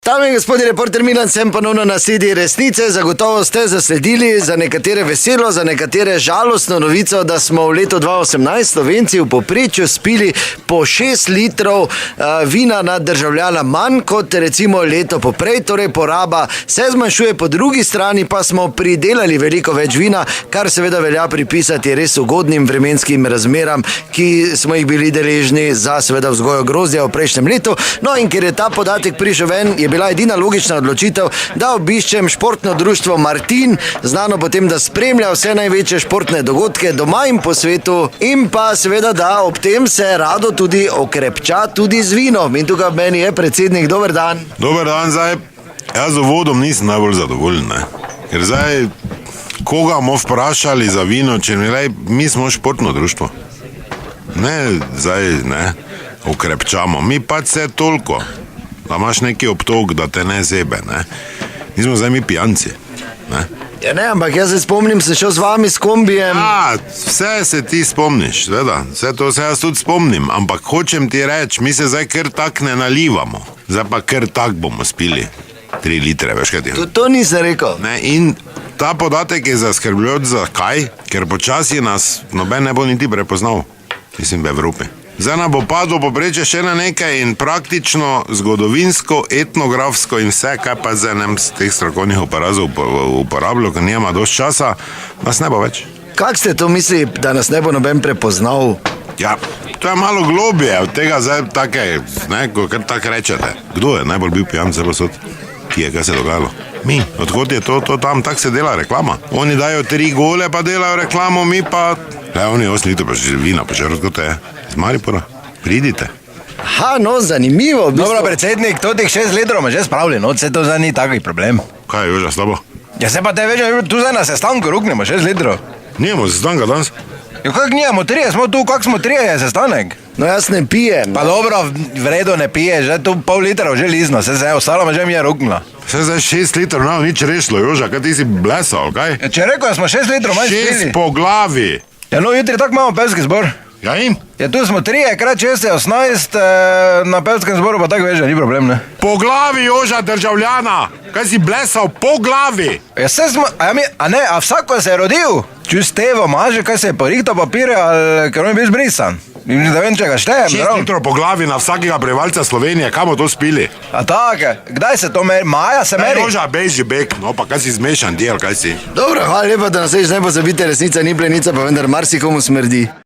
Dame in gospodje, reporter Milan, sem ponovno na sledi resnice. Zagotovo ste zasledili za nekatere veselo, za nekatere žalostno novico, da smo v letu 2018 Slovenci v povprečju spili po 6 litrov vina na državljana manj kot recimo leto poprej, torej poraba se zmanjšuje, po drugi strani pa smo pridelali veliko več vina, kar seveda velja pripisati res ugodnim vremenskim razmeram, ki smo jih bili deležni za seveda vzgojo grozdja v prejšnjem letu. No, in ker je ta podatek prišel ven, je bila edina logična odločitev, da obiščem športno društvo Martin, znano potem, da spremlja vse največje športne dogodke doma in po svetu, in pa seveda, da ob tem se rado tudi okrepča tudi z vinom. In tukaj meni je predsednik, dober dan. Dober dan, zdaj, jaz z uvodom nisem najbolj zadovoljen, ne? Ker zdaj, koga bomo vprašali za vino, če mi smo športno društvo. Ne, zdaj, ne, okrepčamo, mi pa se toliko, da imaš neki obtok, da te ne zebe, ne. Nismo zdaj mi pijanci, ne. Ja ne, ampak jaz se spomnim, sem šel z vami s kombijem. Ja, vse se ti spomniš, seveda, vse to se jaz tudi spomnim, ampak hočem ti reči, mi se zdaj kar tak ne nalivamo, zdaj pa kar tak bomo spili 3 litre, veš kaj ti? To nisem rekel. Ne, in ta podatek je zaskrbljujoč, zakaj? Ker počasi nas noben ne bo niti prepoznal, mislim v Evropi. Zdaj nam bo padlo povprečje še na nekaj in praktično zgodovinsko, etnografsko in vse, kaj pa zdaj nem z teh strokovnih aparatov uporabljal, ker nima dosti časa, nas ne bo več. Kak ste to mislili, da nas ne bo noben prepoznal? Ja, to je malo globje od tega zdaj take, ne, ko kar tak rečete. Kdo je najbolj bil pijan celo sod? Ki je, kaj se dogajalo? Mi. Odkot je to tam, tak se dela reklama. Oni dajo 3 gole, pa delajo reklamo, mi pa... oni 8 litrov pa že vina, pa že odkot je. Z Maribora, pridite. Ha, no, zanimivo. Dobro, predsednik, to teh 6 litrov me že spravili, no, se to zdaj ni takvi problem. Kaj je, Joža, s tabo? Ja, se pa te več, tu zdaj na sestanku ruknemo 6 litrov. Nijemo sestanka danes. Ja, kak nijemo, 3 smo tu, kak smo 3 je sestanek? No, jaz ne pijem. Pa dobro, v redu ne pije, že tu pol litrov že lizno, se ostalo me že mi je ruknilo. Se zdaj 6 litrov nam nič rešilo, Joža, kaj ti si blesal, kaj? Ja, če rekel, smo 6 litrov manj spili. 6 po glavi. Ja, no, jutri tak imamo pevski zbor. Ja, in? Ja, tu smo 3, krat 6 je 18, na pevskem zboru pa tako več, ni problem, ne? Po glavi, Joža, državljana! Kaj si blesal? Po glavi! Ja, se smo, a vsako se je rodil? Čus Tevo maže, kaj se je porihtal papire, ali ker on je bil zbrisan? Da vem, če ga štejem, 6 litrov po glavi na vsakega prebivalca Slovenije, kam bomo to spili? A tako, kdaj se to meri? Maja se meri? Joža, beži bek, no pa kaj si zmešan del, kaj si? Dobro, hvala lepa, da nas več ne pozabite, resnica ni plenica, pa vendar marsikomu smrdi.